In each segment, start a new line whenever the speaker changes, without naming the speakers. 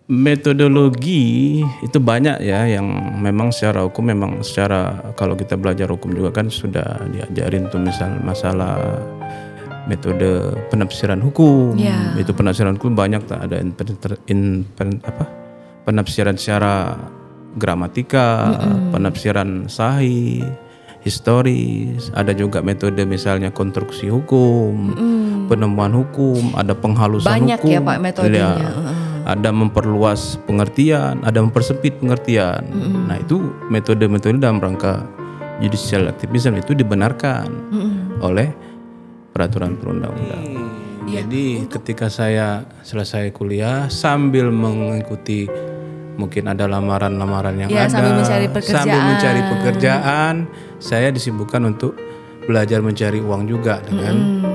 Metodologi itu banyak ya yang memang secara hukum kalau kita belajar hukum juga kan sudah diajarin tuh misal masalah metode penafsiran hukum. Itu penafsiran hukum banyak ada penafsiran secara gramatika, penafsiran sahih, historis, ada juga metode misalnya konstruksi hukum, penemuan hukum, ada penghalusan
banyak
hukum.
Banyak ya Pak metodenya.
Ada memperluas pengertian, ada mempersempit pengertian. Nah itu metode-metode dalam rangka judicial activism itu dibenarkan oleh peraturan perundang-undangan. Jadi ketika saya selesai kuliah sambil mengikuti mungkin ada lamaran-lamaran yang ada,
sambil mencari
pekerjaan, saya disibukkan untuk belajar mencari uang juga dengan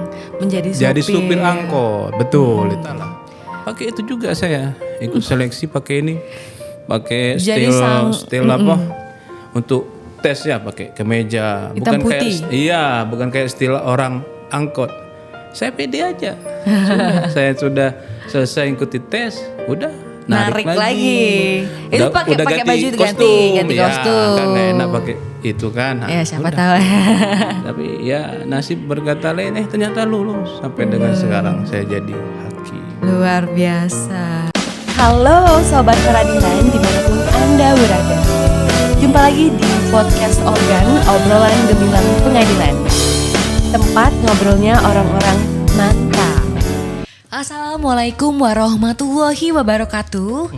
jadi supir angkot. Betul, itulah. Pakai itu juga saya ikut seleksi pakai ini, pakai steel apa untuk tes ya, pakai kemeja,
hitam
bukan
putih.
bukan kayak steel orang angkot. Saya pede aja. Saya sudah selesai ikuti tes, udah narik lagi.
Itu pakai baju itu ganti kostum.
Kan gak enak pakai itu kan.
Ya siapa tahu.
Tapi ya nasib berkata lain, ternyata lulus sampai dengan sekarang saya jadi hakim.
Luar biasa. Halo Sobat Peradilan dimanapun Anda berada. Jumpa lagi di podcast Organ, obrolan gemilang pengadilan. Tempat ngobrolnya orang-orang mantap. Assalamualaikum warahmatullahi wabarakatuh.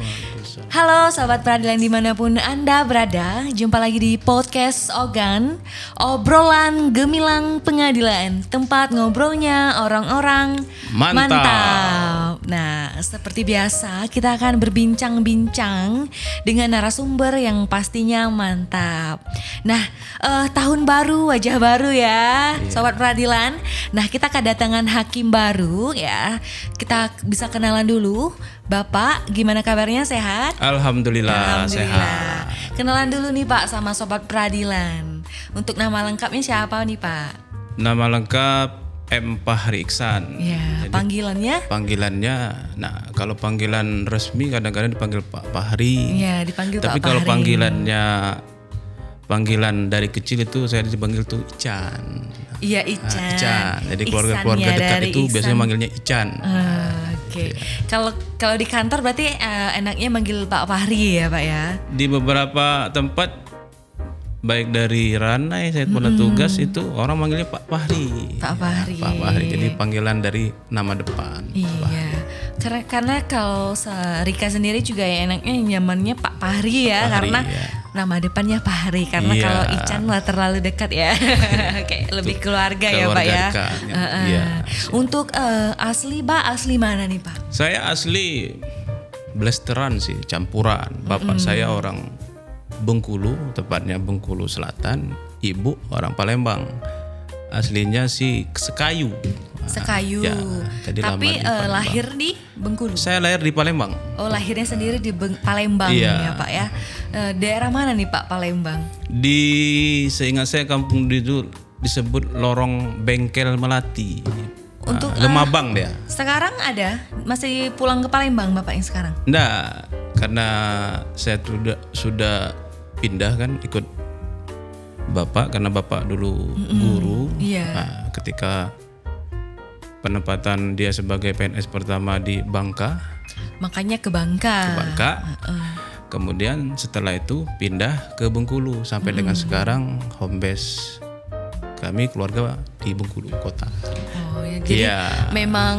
Halo Sobat Peradilan dimanapun Anda berada. Jumpa lagi di podcast Organ, obrolan gemilang pengadilan. Tempat ngobrolnya orang-orang mantap. Nah, seperti biasa kita akan berbincang-bincang dengan narasumber yang pastinya mantap. Nah, tahun baru, wajah baru ya, Sobat Peradilan. Nah, kita kedatangan hakim baru ya. Kita bisa kenalan dulu. Bapak, gimana kabarnya, sehat?
Alhamdulillah. Sehat.
Kenalan dulu nih Pak sama Sobat Peradilan. Untuk nama lengkapnya siapa nih Pak?
Nama lengkap M. Fahri Iksan.
Ya, panggilannya?
Panggilannya, nah kalau panggilan resmi kadang-kadang dipanggil Pak Fahri.
Iya, dipanggil Pak Fahri.
Tapi kalau panggilan dari kecil itu saya dipanggil tuh Ican.
Iya, Ican.
Jadi keluarga-keluarga dekat itu
Iksan.
biasanya manggilnya Ican.
Oke. Kalau di kantor berarti enaknya manggil Pak Fahri ya Pak ya?
Di beberapa tempat baik dari Ranai saya pernah tugas itu orang manggilnya Pak Fahri.
Pak Fahri.
Pak Fahri. Jadi panggilan dari nama depan.
Iya. Karena kalau Rika sendiri juga ya enaknya nyamannya Pak Fahri ya, karena nama depannya Fahri. Karena kalau Ican lah terlalu dekat ya. Kayak lebih keluarga ya Pak ya. Untuk asli mana nih Pak?
Saya asli Blasteran sih, campuran. Bapak saya orang Bengkulu, tepatnya Bengkulu Selatan. Ibu orang Palembang. Aslinya sih Sekayu.
Sekayu.
Ya,
tapi lahir di Bengkulu.
Saya lahir di Palembang.
Oh, lahirnya sendiri di Palembang ya Pak ya. Daerah mana nih Pak Palembang?
Seingat saya kampung itu disebut Lorong Bengkel Melati.
Untuk
Lemabang dia.
Sekarang masih pulang ke Palembang Bapak yang sekarang?
Enggak, karena saya sudah pindah kan ikut Bapak, karena Bapak dulu guru. Nah, ketika penempatan dia sebagai PNS pertama di Bangka.
Makanya ke Bangka.
Kemudian setelah itu pindah ke Bengkulu sampai dengan sekarang home base kami keluarga di Bengkulu kota.
Oh ya, jadi memang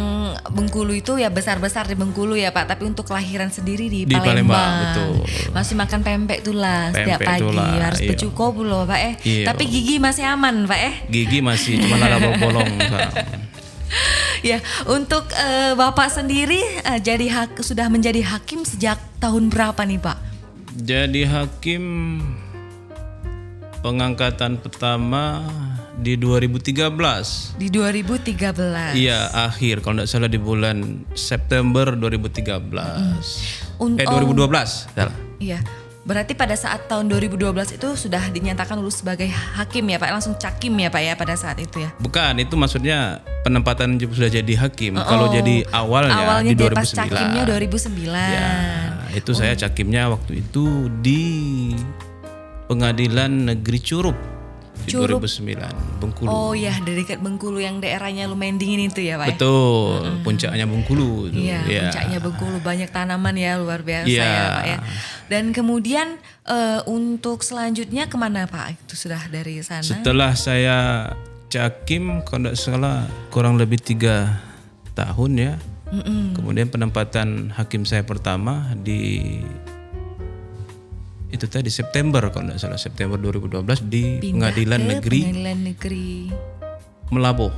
Bengkulu itu ya besar-besar di Bengkulu ya Pak, tapi untuk kelahiran sendiri di Palembang.
Betul.
Masih makan pempek tulah setiap pagi, harus becuko loh Pak Tapi gigi masih aman Pak
Gigi masih cuma ada bolong.
Ya, untuk Bapak sendiri sudah menjadi hakim sejak tahun berapa nih Pak?
Jadi hakim pengangkatan pertama di 2013.
Di 2013.
Iya, akhir kalau tidak salah di bulan September 2013. 2012. Salah.
Iya. Berarti pada saat tahun 2012 itu sudah dinyatakan lulus sebagai hakim ya Pak, langsung cakim ya Pak ya pada saat itu ya?
Bukan, itu maksudnya penempatan sudah jadi hakim. Kalau jadi awalnya di 2009.
Pas cakimnya 2009.
Ya, itu saya cakimnya waktu itu di Pengadilan Negeri Curup di 2009 Bengkulu.
Oh ya, dari dekat Bengkulu yang daerahnya lumayan dingin itu ya Pak?
Betul, puncaknya Bengkulu.
Iya, puncaknya Bengkulu, banyak tanaman ya, luar biasa
Iya.
ya Pak ya. Dan kemudian untuk selanjutnya kemana Pak? Itu sudah dari sana?
Setelah saya cakim, kalau tidak salah kurang lebih 3 tahun ya. Kemudian penempatan hakim saya pertama di itu tadi September, kalau tidak salah September 2012 di Pengadilan Negeri Melaboh,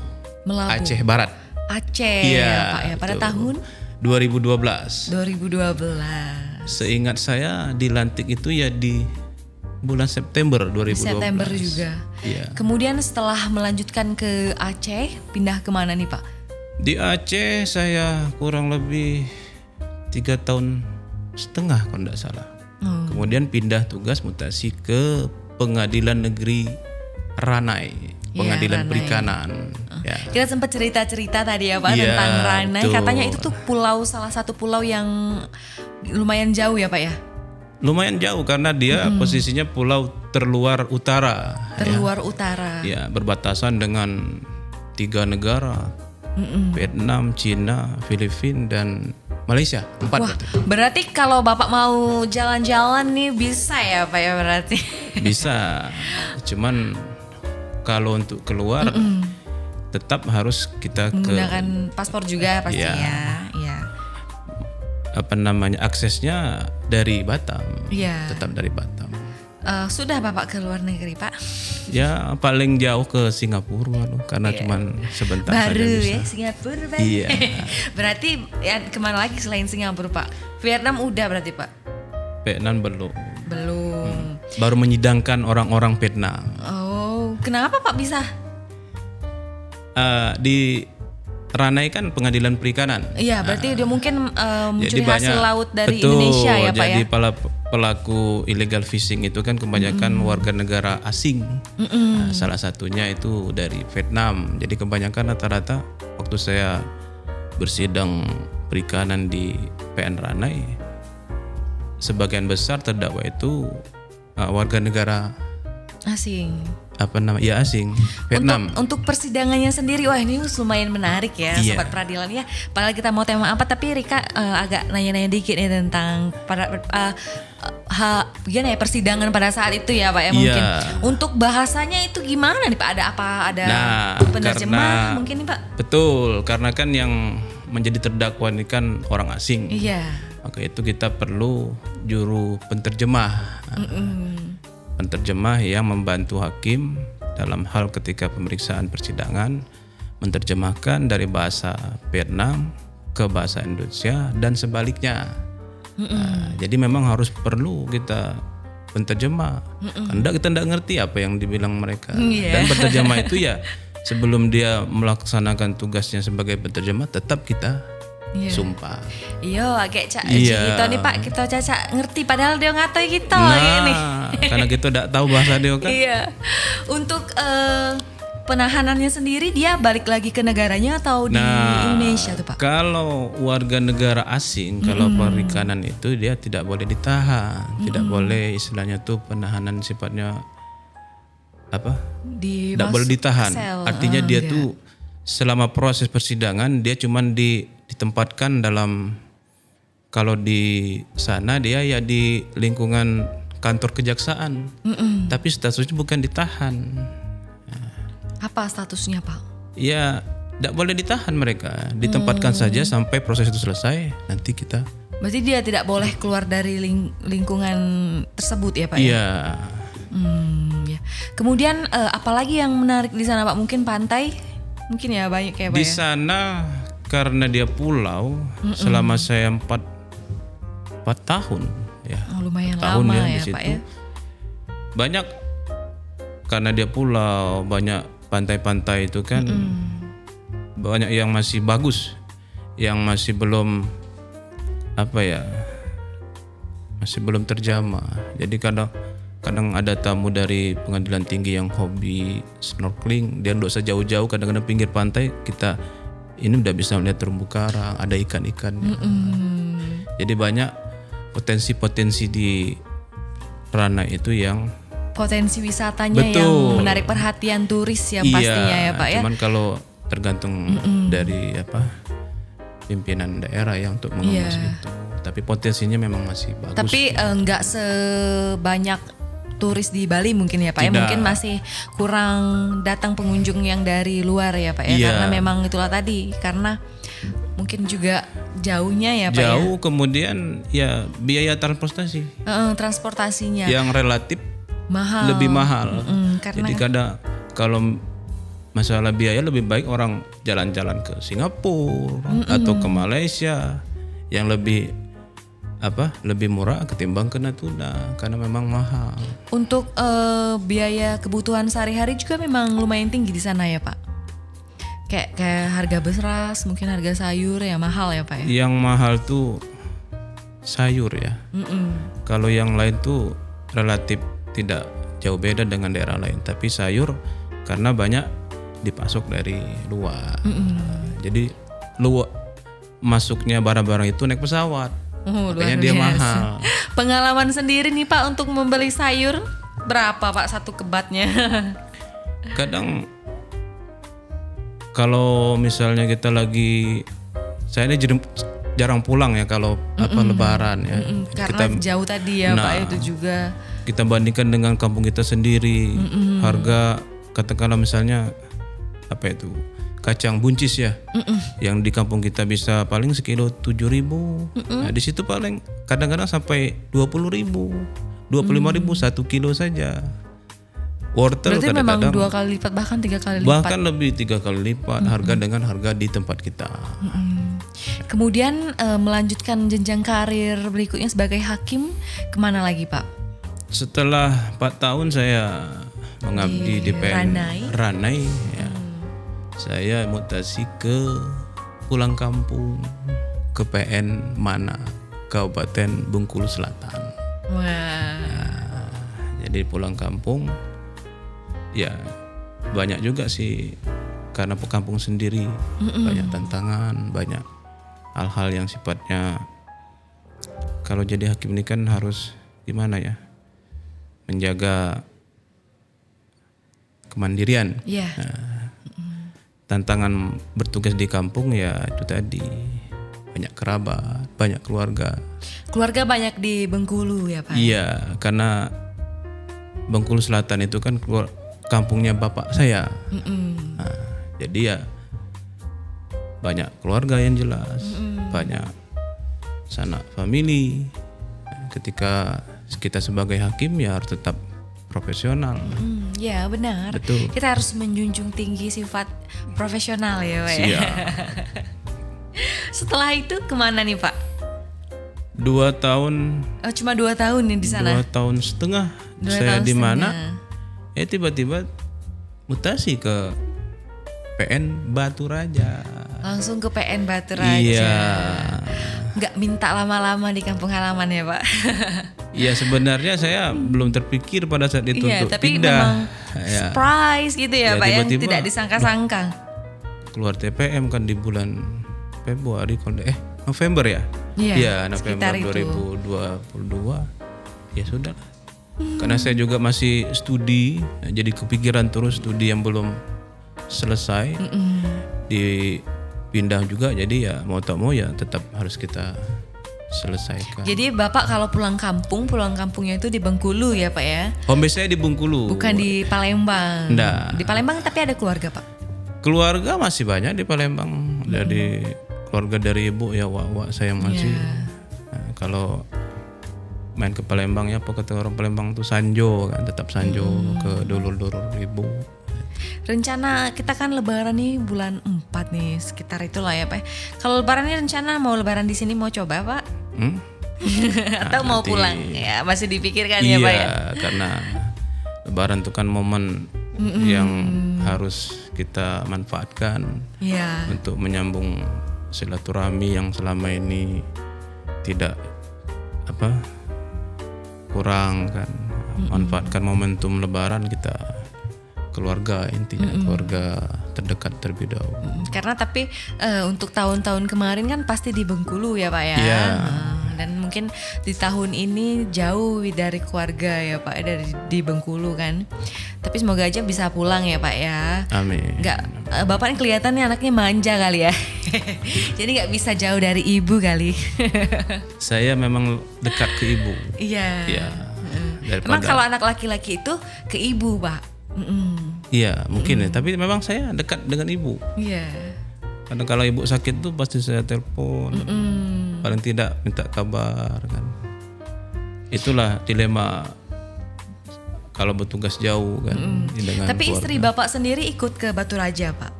Aceh Barat.
Aceh
Iya,
ya Pak ya, pada
betul.
tahun
2012.
2012.
Seingat saya dilantik itu ya di bulan September 2012.
September juga.
Iya.
Kemudian setelah melanjutkan ke Aceh, pindah kemana nih Pak?
Di Aceh saya kurang lebih 3 tahun setengah kalau tidak salah. Kemudian pindah tugas mutasi ke Pengadilan Negeri Ranai, Pengadilan
Ranai.
Perikanan. Ya.
Kita sempat cerita-cerita tadi ya Pak
Iya,
tentang Ranai.
betul.
Katanya itu tuh salah satu pulau yang lumayan jauh ya Pak ya?
Lumayan jauh karena dia posisinya pulau terluar utara.
Terluar utara.
Ya, berbatasan dengan 3 negara, Vietnam, Cina, Filipina dan Malaysia. 4
Wah, berarti kalau Bapak mau jalan-jalan nih bisa ya Pak ya berarti?
Bisa, cuman kalau untuk keluar tetap harus kita
Menggunakan paspor juga pastinya. Iya.
Aksesnya dari Batam.
Iya.
Tetap dari Batam.
Sudah Bapak ke luar negeri Pak?
Ya paling jauh ke Singapura loh, karena cuman sebentar
Baru
saja bisa.
ya Singapura Pak.
Iya.
Berarti ya kemana lagi selain Singapura Pak? Vietnam udah berarti Pak?
Vietnam belum.
Belum.
Baru menyidangkan orang-orang Vietnam.
Oh, kenapa Pak bisa?
Di Ranai kan Pengadilan Perikanan.
Iya, berarti dia mungkin mencuri
Jadi
hasil laut dari
betul,
Indonesia ya Pak ya?
Jadi pelaku illegal fishing itu kan kebanyakan warga negara asing. Nah, salah satunya itu dari Vietnam. Jadi kebanyakan rata-rata waktu saya bersidang perikanan di PN Ranai, sebagian besar terdakwa itu warga negara
Asing.
asing Vietnam.
Untuk persidangannya sendiri, wah ini lumayan menarik ya,
Iya.
sobat peradilan ya. Padahal kita mau tema apa, tapi Rika agak nanya-nanya dikit nih tentang gimana ya persidangan pada saat itu ya Pak ya mungkin.
Iya.
Untuk bahasanya itu gimana nih Pak? Ada apa? Ada penerjemah mungkin nih Pak?
Betul, karena kan yang menjadi terdakwa ini kan orang asing.
Iya.
Maka itu kita perlu juru penterjemah. Penterjemah yang membantu hakim dalam hal ketika pemeriksaan persidangan menerjemahkan dari bahasa Vietnam ke bahasa Indonesia dan sebaliknya. Nah, jadi memang harus perlu kita penterjemah. Karena kita tidak ngerti apa yang dibilang mereka.
Iya.
Dan penterjemah itu ya sebelum dia melaksanakan tugasnya sebagai penterjemah tetap kita sumpah.
Iya, agak cak
Iya.
gitu nih Pak, kita caca ngerti padahal dia ngatai kita
Nah,
ini.
karena kita tidak tahu bahasa dia kan.
Iya. Untuk penahanannya sendiri dia balik lagi ke negaranya atau di Indonesia tuh Pak?
Kalau warga negara asing, kalau perikanan itu dia tidak boleh ditahan, tidak boleh istilahnya tuh penahanan sifatnya apa? Tidak boleh ditahan.
sel.
Artinya dia tuh selama proses persidangan dia cuman ditempatkan dalam, kalau di sana dia ya di lingkungan kantor kejaksaan, tapi statusnya bukan ditahan.
Apa statusnya Pak?
Ya, tidak boleh ditahan mereka, ditempatkan saja sampai proses itu selesai. Nanti kita.
Berarti dia tidak boleh keluar dari lingkungan tersebut ya Pak?
Iya.
Ya. Kemudian apalagi yang menarik di sana Pak? Mungkin pantai? Mungkin ya banyak ya Pak
Di
ya?
sana karena dia pulau, selama saya 4 tahun ya.
Oh, lumayan
tahun
lama
di
ya
situ.
Pak ya?
Banyak karena dia pulau, banyak pantai-pantai itu kan banyak yang masih bagus, yang masih belum masih belum terjamah. Jadi kadang ada tamu dari pengadilan tinggi yang hobi snorkeling, dia nggak usah jauh-jauh, kadang-kadang pinggir pantai kita ini udah bisa melihat terumbu karang, ada ikan-ikannya. Jadi banyak potensi-potensi di Ranai itu yang
Potensi wisatanya
Betul.
yang menarik perhatian turis yang pastinya ya Pak ya.
Cuman kalau tergantung dari pimpinan daerah yang untuk mengemas itu. Tapi potensinya memang masih bagus.
Tapi nggak sebanyak turis di Bali mungkin ya Pak ya.
Tidak.
Mungkin masih kurang datang pengunjung yang dari luar ya Pak ya.
Iya.
Karena memang itulah tadi. Karena mungkin juga jauhnya ya Pak ya.
Jauh, kemudian ya biaya transportasi
Transportasinya
yang relatif
mahal.
lebih mahal.
Karena
Jadi kalau masalah biaya lebih baik orang jalan-jalan ke Singapura atau ke Malaysia yang lebih murah ketimbang ke Natuna karena memang mahal.
untuk biaya kebutuhan sehari-hari juga memang lumayan tinggi di sana ya Pak. Kayak harga beras, mungkin harga sayur ya mahal ya Pak ya.
Yang mahal tuh sayur ya. Kalau yang lain tuh relatif tidak jauh beda dengan daerah lain, tapi sayur karena banyak dipasok dari luar. Jadi masuknya barang-barang itu naik pesawat. Makanya
Luar
dia
biasa.
mahal.
Pengalaman sendiri nih Pak untuk membeli sayur berapa Pak satu kebatnya?
Kadang kalau misalnya kita saya ini jarang pulang ya kalau lebaran ya.
Karena jauh tadi ya Pak itu juga.
Kita bandingkan dengan kampung kita sendiri, harga katakanlah misalnya kacang buncis ya, yang di kampung kita bisa paling sekilo 7.000. Nah di situ paling kadang-kadang sampai 20.000, 25.000 1 kilo saja. Wortel
Berarti memang
kadang-kadang
2 kali lipat bahkan 3 kali lipat.
bahkan lebih 3 kali lipat harga dengan harga di tempat kita.
Kemudian melanjutkan jenjang karir berikutnya sebagai hakim kemana lagi Pak?
Setelah 4 tahun saya mengabdi di PN Ranai ya. Saya mutasi ke pulang kampung ke PN Mana, Kabupaten Bengkulu Selatan.
Wah.
Jadi pulang kampung ya banyak juga sih karena kampung sendiri banyak tantangan, banyak hal-hal yang sifatnya kalau jadi hakim ini kan harus gimana ya, menjaga kemandirian.
Iya.
Tantangan bertugas di kampung ya itu tadi, banyak kerabat, banyak keluarga.
Keluarga banyak di Bengkulu ya Pak?
Iya, karena Bengkulu Selatan itu kan kampungnya bapak saya. Nah, jadi ya banyak keluarga yang jelas, banyak sanak famili. Ketika kita sebagai hakim ya harus tetap profesional.
Ya benar.
Betul.
Kita harus menjunjung tinggi sifat profesional ya Pak ya.
Siap.
Setelah itu kemana nih Pak?
2 tahun.
Oh, cuma 2 tahun nih di sana.
2 tahun setengah.
2
Saya
tahun
di mana?
setengah.
Tiba-tiba mutasi ke PN Batu Raja.
Langsung ke PN Batu Raja.
Iya.
Nggak minta lama-lama di kampung halaman ya Pak?
Iya sebenarnya saya belum terpikir pada saat itu
Iya,
untuk
tapi
pindah.
memang
Ya,
surprise gitu ya
Ya,
Pak yang
tiba-tiba
tidak disangka-sangka.
keluar TPM kan di bulan Februari November ya?
Iya,
November
sekitar itu.
2022. Ya sudah lah. Karena saya juga masih studi, jadi kepikiran terus studi yang belum selesai. Dipindah juga, jadi ya mau tak mau ya tetap harus kita selesaikan.
Jadi Bapak kalau pulang kampungnya itu di Bengkulu ya Pak ya?
Home base saya di Bengkulu.
Bukan di Palembang.
Nggak.
Di Palembang tapi ada keluarga Pak?
Keluarga masih banyak di Palembang. Dari keluarga dari ibu ya wak saya masih. Nah, kalau main ke Palembang ya apa kata orang Palembang tuh sanjo kan, tetap sanjo ke dulur-dulur ibu.
Rencana kita kan lebaran nih bulan 4 nih, sekitar itulah ya Pak. Kalau lebaran ini rencana mau lebaran di sini mau coba Pak? Atau mau
nanti.
pulang? Ya masih dipikirkan ya Pak ya.
Iya, karena lebaran itu kan momen yang harus kita manfaatkan
Iya.
untuk menyambung silaturahmi yang selama ini tidak kurang kan. Manfaatkan momentum lebaran kita keluarga, intinya keluarga terdekat terlebih dahulu.
Karena tapi untuk tahun-tahun kemarin kan pasti di Bengkulu ya Pak ya.
Iya.
Nah, Dan mungkin di tahun ini jauh dari keluarga ya Pak, dari di Bengkulu kan. Tapi semoga aja bisa pulang ya Pak ya.
Amin.
Bapak ini kelihatannya anaknya manja kali ya. Jadi nggak bisa jauh dari ibu kali.
Saya memang dekat ke ibu.
Iya.
Iya.
Emang kalau anak laki-laki itu ke ibu Pak.
Iya mungkin ya. Tapi memang saya dekat dengan ibu.
Iya.
Karena kalau ibu sakit tuh pasti saya telepon. Paling tidak minta kabar kan. Itulah dilema kalau bertugas jauh kan. Dengan
Tapi
keluarga.
istri Bapak sendiri ikut ke Batu Raja Pak?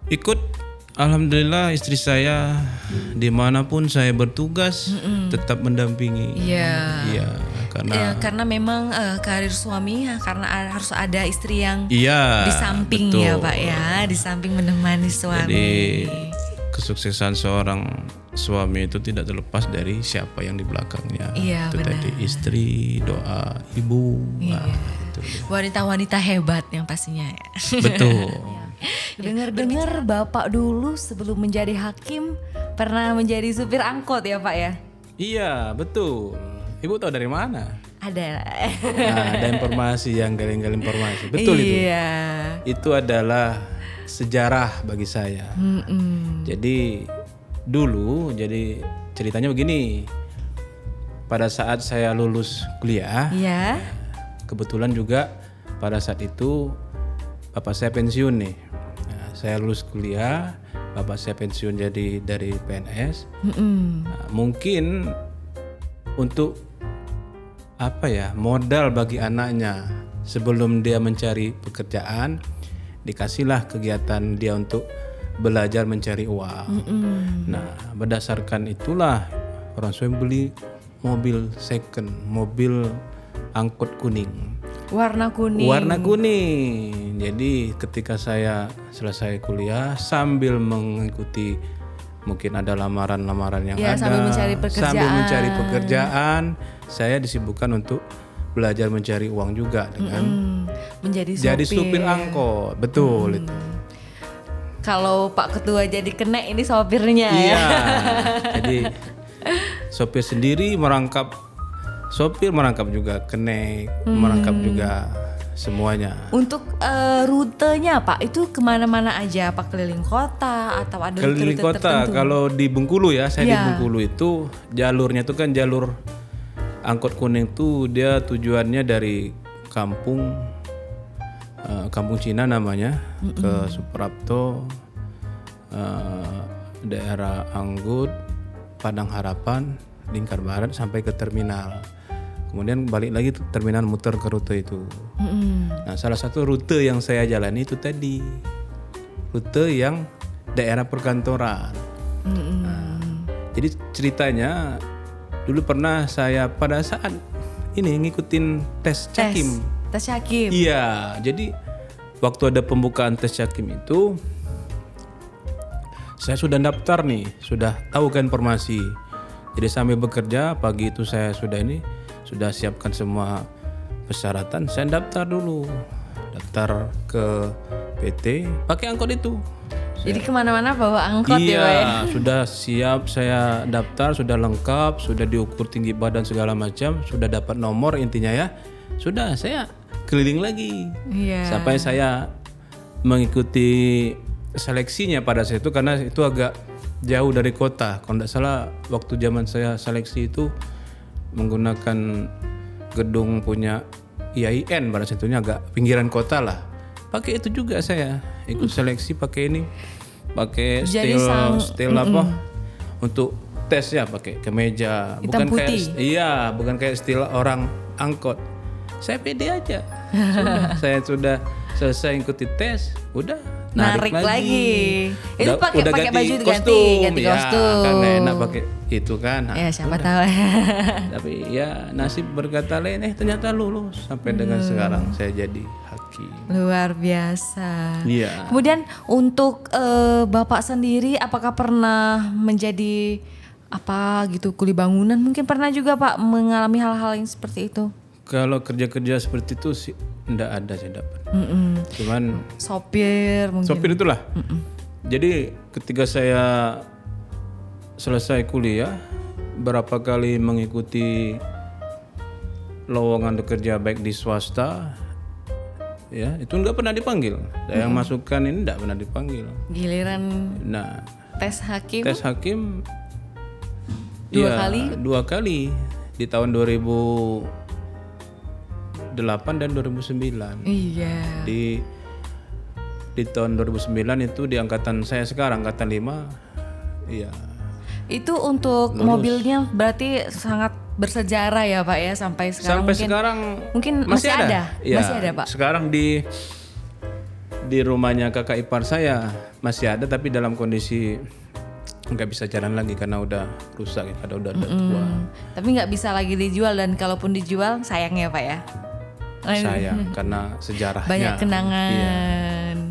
Ikut, alhamdulillah istri saya dimanapun saya bertugas tetap mendampingi. Iya,
karena memang karir suami karena harus ada istri yang
iya,
di samping
betul.
ya Pak ya, di samping menemani suami.
Jadi kesuksesan seorang suami itu tidak terlepas dari siapa yang di belakangnya.
Iya,
itu
benar.
tadi istri, doa ibu.
Iya.
Itu.
Wanita-wanita hebat yang pastinya ya.
Betul.
Dengar-dengar Bapak dulu sebelum menjadi hakim pernah menjadi supir angkot ya Pak ya?
Iya, betul. Ibu tahu dari mana?
Ada.
Nah, ada informasi yang gali-gali informasi. Betul itu.
Iya.
Itu adalah sejarah bagi saya. Jadi dulu, jadi ceritanya begini. Pada saat saya lulus kuliah,
Iya.
kebetulan juga pada saat itu bapak saya pensiun nih. Nah, saya lulus kuliah, bapak saya pensiun jadi dari PNS. Nah, mungkin untuk apa ya, modal bagi anaknya sebelum dia mencari pekerjaan, dikasihlah kegiatan dia untuk belajar mencari uang. Nah, berdasarkan itulah orang tua beli mobil second, mobil angkut kuning.
Warna kuning.
Warna kuning. Jadi ketika saya selesai kuliah sambil mengikuti mungkin ada lamaran-lamaran yang
Ya,
ada,
sambil mencari pekerjaan.
sambil mencari pekerjaan, saya disibukkan untuk belajar mencari uang juga dengan
menjadi supir.
jadi supir angkot. Betul itu.
Kalau Pak Ketua jadi kena ini sopirnya ya.
Iya. Jadi sopir sendiri merangkap sopir, merangkap juga kenek, merangkap juga semuanya.
Untuk rutenya Pak itu kemana-mana aja? Pak keliling kota atau ada
Keliling
rute
kota.
tertentu?
Kalau di Bengkulu ya, saya di
Iya.
Bengkulu itu jalurnya itu kan jalur angkot kuning tuh dia tujuannya dari kampung kampung Cina namanya ke Suprapto, daerah Anggut, Padang Harapan, Lingkar Barat sampai ke terminal. Kemudian balik lagi tuh terminal muter ke rute itu. Nah, salah satu rute yang saya jalani itu tadi rute yang daerah perkantoran. Nah, jadi ceritanya dulu pernah saya pada saat ini ngikutin tes Cakim.
Tes Cakim.
Iya, jadi waktu ada pembukaan tes Cakim itu saya sudah daftar nih, sudah tahu kan informasi. Jadi sambil bekerja pagi itu saya sudah siapkan semua persyaratan, saya daftar dulu. Daftar ke PT, pakai angkot itu.
Jadi kemana-mana bawa angkot ya Pak ya?
Iya, sudah siap, saya daftar, sudah lengkap, sudah diukur tinggi badan segala macam, sudah dapat nomor intinya ya. Sudah saya keliling lagi.
Iya.
Sampai saya mengikuti seleksinya pada saat itu karena itu agak jauh dari kota. Kalau tidak salah waktu zaman saya seleksi itu menggunakan gedung punya IAIN pada saat itu agak pinggiran kota lah. Pakai itu juga saya ikut seleksi pakai ini, pakai
Jadi
steel apa untuk tes ya, pakai kemeja,
Hitam
bukan
putih.
bukan kayak steel orang angkot. Saya pede aja. Saya sudah selesai ikuti tes, udah narik lagi.
Itu pakai
ganti
baju itu ganti
ya,
kostum.
kan gak enak pakai itu kan. Nah,
Ya siapa tahu.
tapi ya nasib berkata lain, ternyata lulus sampai dengan sekarang saya jadi hakim.
Luar biasa.
Iya.
Kemudian untuk Bapak sendiri apakah pernah menjadi apa gitu kuli bangunan? Mungkin pernah juga Pak mengalami hal-hal yang seperti itu.
Kalau kerja-kerja seperti itu sih enggak ada saya dapat. Cuman
Sopir mungkin.
sopir itulah. Jadi ketika saya selesai kuliah, berapa kali mengikuti lowongan bekerja baik di swasta, ya itu nggak pernah dipanggil. Saya yang masukkan ini nggak pernah dipanggil.
Giliran
Nah,
tes hakim
tes hakim
Dua
ya,
kali?
2 kali di tahun 2008 dan 2009.
Iya.
Di tahun 2009 itu di angkatan saya sekarang, angkatan 5, iya.
Itu untuk
Lulus.
mobilnya berarti sangat bersejarah ya Pak ya sampai sekarang.
Sampai sekarang
mungkin masih ada?
Ya,
Masih ada, Pak?
Sekarang di rumahnya kakak ipar saya masih ada, tapi dalam kondisi nggak bisa jalan lagi karena udah rusak ya, karena udah tua.
Tapi nggak bisa lagi dijual, dan kalaupun dijual sayang ya Pak ya.
Sayang karena sejarahnya.
Banyak kenangan.
Iya.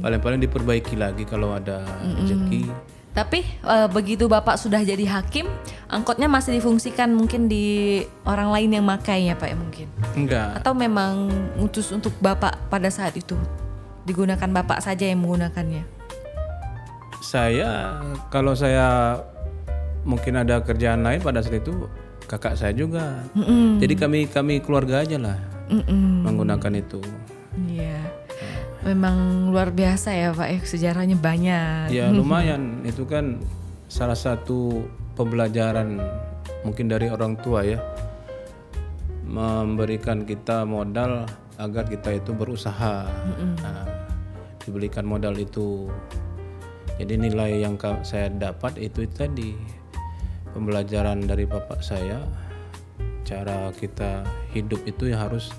Paling-paling diperbaiki lagi kalau ada rezeki.
Tapi begitu Bapak sudah jadi hakim, angkotnya masih difungsikan mungkin di orang lain yang makai ya Pak ya mungkin?
Enggak.
Atau memang utus untuk Bapak pada saat itu? Digunakan Bapak saja yang menggunakannya?
Kalau saya mungkin ada kerjaan lain pada saat itu, kakak saya juga. Jadi kami keluarga aja lah menggunakan itu.
Iya. Memang luar biasa ya Pak ya, sejarahnya banyak.
Ya lumayan, itu kan salah satu pembelajaran mungkin dari orang tua ya, memberikan kita modal agar kita itu berusaha. Nah, diberikan modal itu, jadi nilai yang saya dapat itu tadi pembelajaran dari bapak saya, cara kita hidup itu ya harus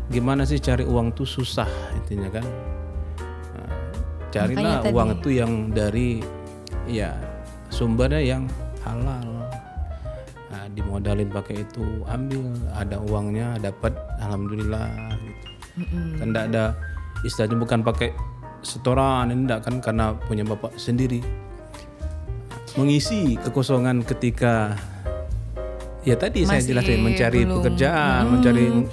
gimana sih cari uang tuh susah intinya kan. Nah, carilah uang itu yang dari ya sumbernya yang halal. Nah, dimodalin pakai itu, ambil, ada uangnya dapat, alhamdulillah gitu. Kan enggak ada istilahnya, bukan pakai setoran, ini enggak kan, karena punya bapak sendiri. Mengisi kekosongan ketika ya tadi saya jelasin mencari pekerjaan, mencari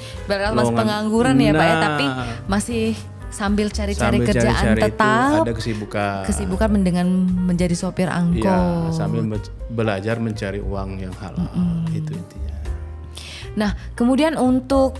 Mas pengangguran ya Pak ya, tapi masih sambil cari-cari kerjaan tetap
ada kesibukan
dengan menjadi sopir angkot.
Ya, sambil belajar mencari uang yang halal, itu intinya.
Nah, kemudian untuk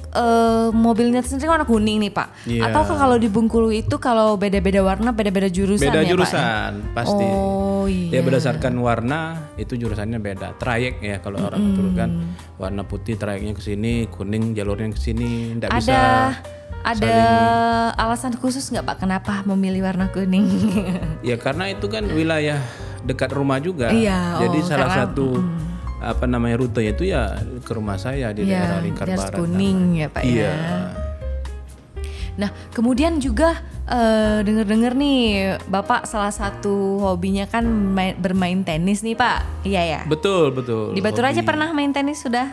mobilnya sendiri warna kuning nih Pak.
Iya.
Ataukah kalau di Bengkulu itu kalau beda-beda warna, beda-beda jurusan
Beda
ya
jurusan,
Pak?
pasti.
Oh iya.
Ya berdasarkan warna itu jurusannya beda. Trayek ya kalau orang itu kan, warna putih trayeknya ke sini, kuning jalurnya ke sini, enggak bisa.
Ada alasan khusus nggak Pak kenapa memilih warna kuning?
Ya karena itu kan wilayah dekat rumah juga.
Iya,
jadi salah
karena,
satu apa namanya rutenya itu ya ke rumah saya di daerah Lingkar
jas
Barat.
kuning ya Pak
Iya.
ya. Nah kemudian juga denger-denger nih Bapak salah satu hobinya kan bermain tenis nih Pak. Iya ya.
Betul.
Di Batu Raja pernah main tenis sudah?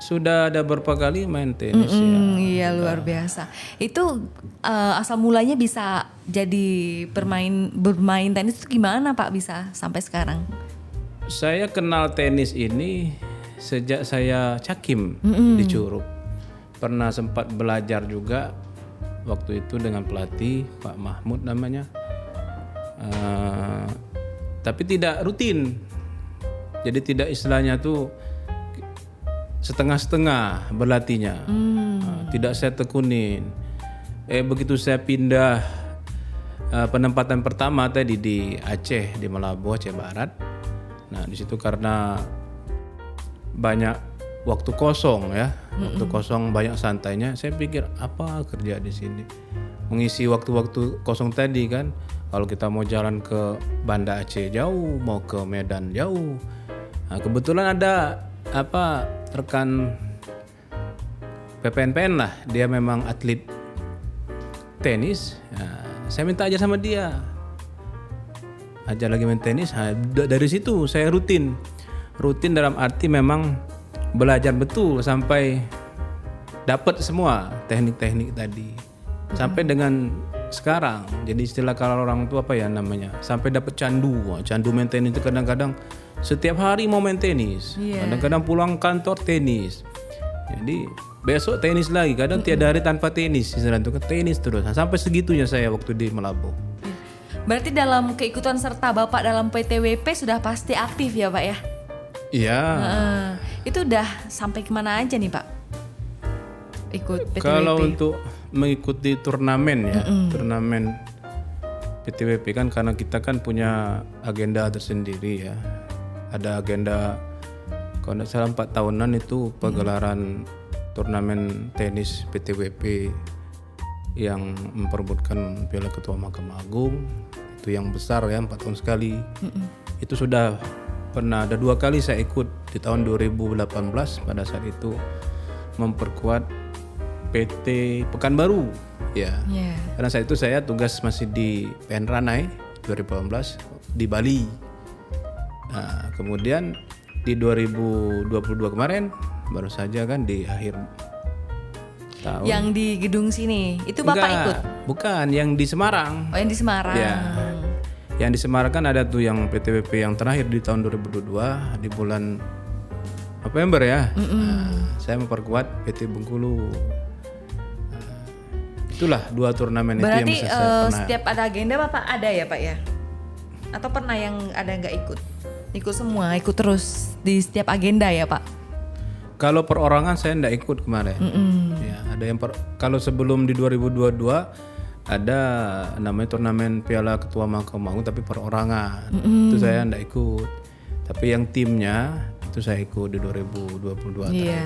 Sudah ada beberapa kali main tenis ya.
Iya luar biasa. Itu asal mulanya bisa jadi bermain tenis itu gimana Pak bisa sampai sekarang?
Saya kenal tenis ini sejak saya cakim di Curug. Pernah sempat belajar juga waktu itu dengan pelatih Pak Mahmud namanya. Tapi tidak rutin. Jadi tidak istilahnya tuh setengah-setengah berlatihnya. Tidak saya tekunin. Begitu saya pindah penempatan pertama tadi di Aceh, di Melabu, Aceh Barat. Nah di situ karena banyak waktu kosong ya, waktu kosong banyak santainya. Saya pikir apa kerja di sini, mengisi waktu-waktu kosong tadi kan. Kalau kita mau jalan ke Banda Aceh jauh, mau ke Medan jauh. Nah, kebetulan ada rekan PPNPN lah, dia memang atlet tenis. Nah, saya minta aja sama dia, ajar lagi main tenis. Nah, dari situ saya rutin dalam arti memang belajar betul sampai dapat semua teknik-teknik tadi sampai dengan sekarang. Jadi istilah kalau orang tua apa ya namanya, sampai dapat candu. Candu main tenis itu kadang-kadang setiap hari mau main tenis, kadang-kadang pulang kantor tenis. Jadi besok tenis lagi, kadang tiada hari tanpa tenis. Istilah itu kan tenis terus. Nah, sampai segitunya saya waktu di Melabu.
Berarti dalam keikutan serta Bapak dalam PTWP sudah pasti aktif ya Pak ya?
Iya.
Itu udah sampai kemana aja nih Pak? Ikut PTWP?
Kalau untuk mengikuti turnamen ya, turnamen PTWP kan karena kita kan punya agenda tersendiri ya. Ada agenda kalau tidak salah 4 tahunan itu pegelaran turnamen tenis PTWP yang memperebutkan Piala Ketua Mahkamah Agung. Itu yang besar ya, 4 tahun sekali. Itu sudah pernah ada 2 kali saya ikut di tahun 2018 pada saat itu memperkuat PT Pekanbaru ya. Karena saat itu saya tugas masih di PN Ranai 2018 di Bali. Nah, kemudian di 2022 kemarin baru saja kan di akhir tahun.
Yang di gedung sini itu Bapak ikut?
Bukan, yang di Semarang.
Oh, yang di Semarang.
Ya. Yang di Semarang kan ada tuh yang PTWP yang terakhir di tahun 2022 di bulan November ya. Nah, saya memperkuat PT Bengkulu. Itulah 2 turnamen.
Berarti
itu yang bisa saya pernah.
Setiap ada agenda Bapak ada ya Pak ya? Atau pernah yang ada nggak ikut? Ikut semua, ikut terus di setiap agenda ya Pak?
Kalau perorangan saya enggak ikut kemarin. Ya, ada yang kalau sebelum di 2022 ada namanya turnamen Piala Ketua Mahkamah Agung tapi perorangan. Itu saya enggak ikut. Tapi yang timnya itu saya ikut di 2022.
Iya.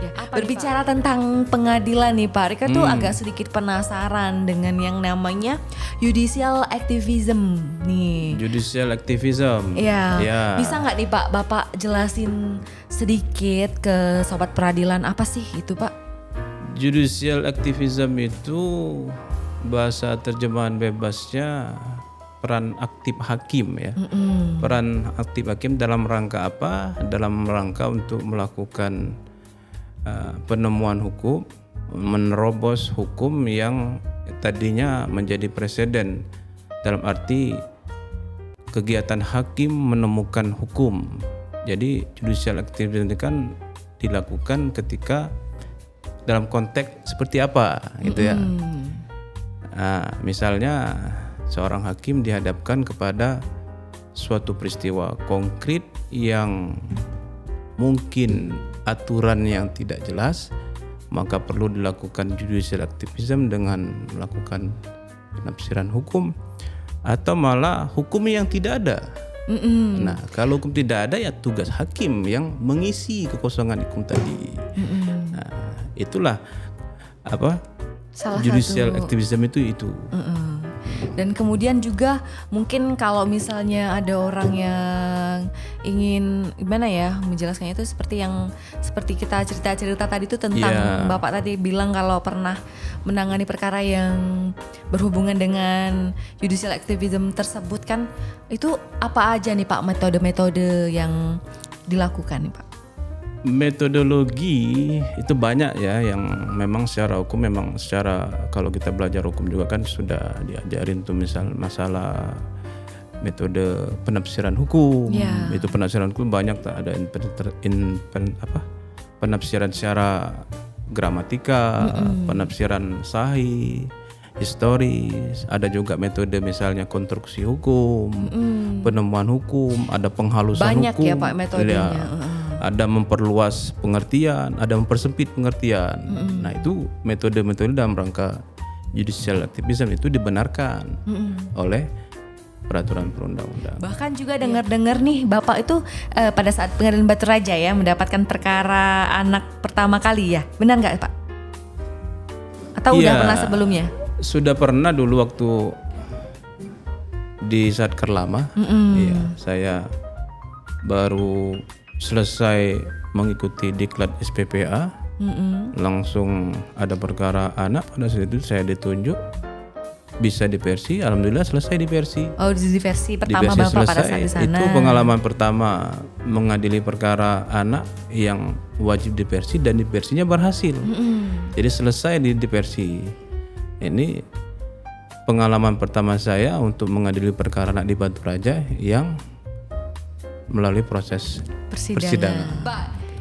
Ya. Berbicara tentang pengadilan nih Pak, Rika tuh agak sedikit penasaran dengan yang namanya judicial activism nih.
Judicial activism.
Iya.
Ya.
Bisa nggak nih Pak, Bapak jelasin sedikit ke sobat peradilan apa sih itu Pak?
Judicial activism itu bahasa terjemahan bebasnya peran aktif hakim ya. Peran aktif hakim dalam rangka apa? Dalam rangka untuk melakukan penemuan hukum, menerobos hukum yang tadinya menjadi preseden. Dalam arti kegiatan hakim menemukan hukum. Jadi judicial activism itu kan dilakukan ketika dalam konteks seperti apa gitu ya. Nah, misalnya seorang hakim dihadapkan kepada suatu peristiwa konkret yang mungkin aturan yang tidak jelas, maka perlu dilakukan judicial activism dengan melakukan penafsiran hukum atau malah hukum yang tidak ada. Nah, kalau hukum tidak ada ya tugas hakim yang mengisi kekosongan hukum tadi. Nah, itulah apa?
Salah
judicial
satu
activism itu.
Dan kemudian juga mungkin kalau misalnya ada orang yang ingin gimana ya menjelaskannya itu seperti kita cerita tadi itu tentang Bapak tadi bilang kalau pernah menangani perkara yang berhubungan dengan judicial activism tersebut kan, itu apa aja nih Pak metode-metode yang dilakukan nih Pak?
Metodologi itu banyak ya, yang memang secara hukum kalau kita belajar hukum juga kan sudah diajarin tuh, misal masalah metode penafsiran hukum. Itu penafsiran hukum banyak, ada penafsiran secara gramatika, penafsiran sahih, historis, ada juga metode misalnya konstruksi hukum, penemuan hukum, ada penghalusan
banyak
hukum.
Ya Pak metodenya.
Ada memperluas pengertian, ada mempersempit pengertian. Nah, itu metode-metode dalam rangka judicial activism itu dibenarkan oleh peraturan perundang-undangan.
Bahkan juga dengar-dengar nih Bapak itu pada saat pengadilan Batu Raja ya mendapatkan perkara anak pertama kali ya, benar nggak Pak? Atau udah pernah sebelumnya?
Sudah pernah dulu waktu di Satker Lama. Iya, saya baru selesai mengikuti diklat SPPA, langsung ada perkara anak. Pada saat itu saya ditunjuk bisa di Persi, alhamdulillah selesai di Persi.
Oh, di versi pertama Bapak selesai. Pada saat di sana.
Itu pengalaman pertama mengadili perkara anak yang wajib di Persi, dan di Persinya berhasil. Jadi selesai di Persi. Ini pengalaman pertama saya untuk mengadili perkara anak di Batu Raja yang melalui proses persidangan.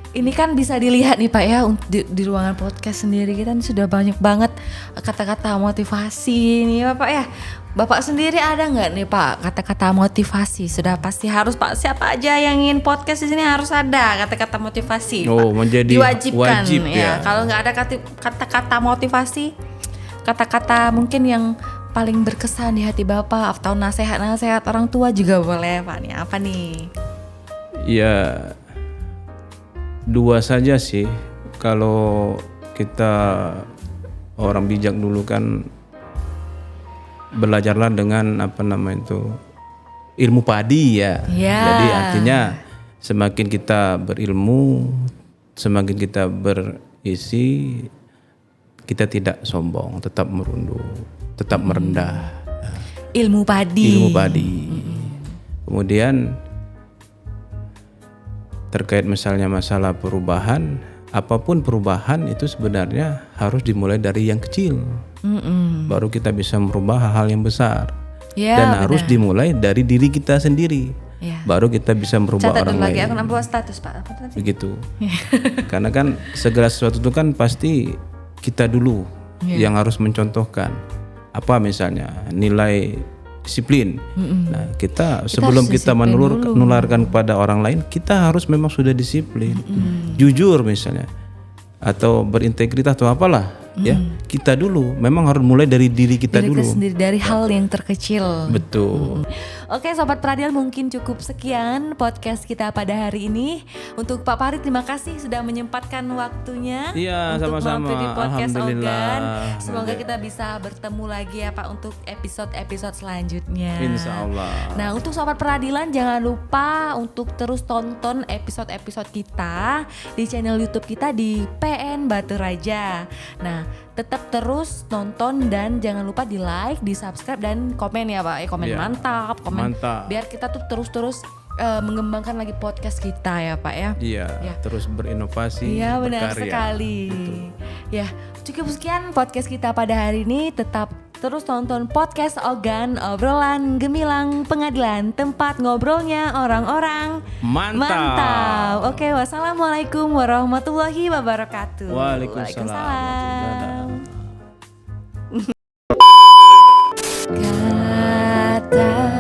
Ini kan bisa dilihat nih Pak ya, di ruangan podcast sendiri kita sudah banyak banget kata-kata motivasi nih ya Pak ya. Bapak sendiri ada nggak nih Pak kata-kata motivasi? Sudah pasti harus Pak, siapa aja yang ingin podcast di sini harus ada kata-kata motivasi.
Oh,
Pak.
menjadi
Diwajibkan
wajib ya.
Kalau nggak ada kata-kata motivasi, kata-kata mungkin yang paling berkesan di hati Bapak atau nasihat-nasihat orang tua juga boleh Pak nih. Apa nih?
Ya, dua saja sih. Kalau kita orang bijak dulu kan belajarlah dengan ilmu padi ya. Jadi artinya semakin kita berilmu, semakin kita berisi, kita tidak sombong, tetap merunduk, tetap merendah.
Ilmu padi.
Kemudian terkait misalnya masalah perubahan, apapun perubahan itu sebenarnya harus dimulai dari yang kecil. Baru kita bisa merubah hal-hal yang besar. Dan harus dimulai dari diri kita sendiri. Baru kita bisa merubah orang lain.
Aku nambah status Pak. Apa tadi?
Begitu. Karena kan segala sesuatu itu kan pasti kita dulu yang harus mencontohkan. Apa misalnya nilai disiplin. Nah, kita sebelum kita menularkan kepada orang lain, kita harus memang sudah disiplin. Jujur misalnya. Atau berintegritas atau apalah. Ya, kita dulu memang harus mulai dari diri kita dulu.
Sendiri, dari hal yang terkecil.
Betul.
Oke Sobat Peradilan, mungkin cukup sekian podcast kita pada hari ini. Untuk Pak Farid, terima kasih sudah menyempatkan waktunya untuk mampir di podcast Ogan. Semoga kita bisa bertemu lagi ya Pak untuk episode-episode selanjutnya.
Insya Allah.
Nah, untuk Sobat Peradilan jangan lupa untuk terus tonton episode-episode kita di channel YouTube kita di PN Batu Raja. Nah, tetap terus nonton dan jangan lupa di like, di subscribe dan komen ya Pak. Komen mantap, komen biar kita tuh terus mengembangkan lagi podcast kita ya Pak ya.
Iya, terus berinovasi.
Iya, benar
berkarya.
sekali.
Betul.
Ya, cukup sekian podcast kita pada hari ini. Tetap terus tonton podcast Ogan, obrolan gemilang pengadilan, tempat ngobrolnya orang-orang mantap. Oke, wassalamualaikum warahmatullahi wabarakatuh.
Waalaikumsalam.
Kata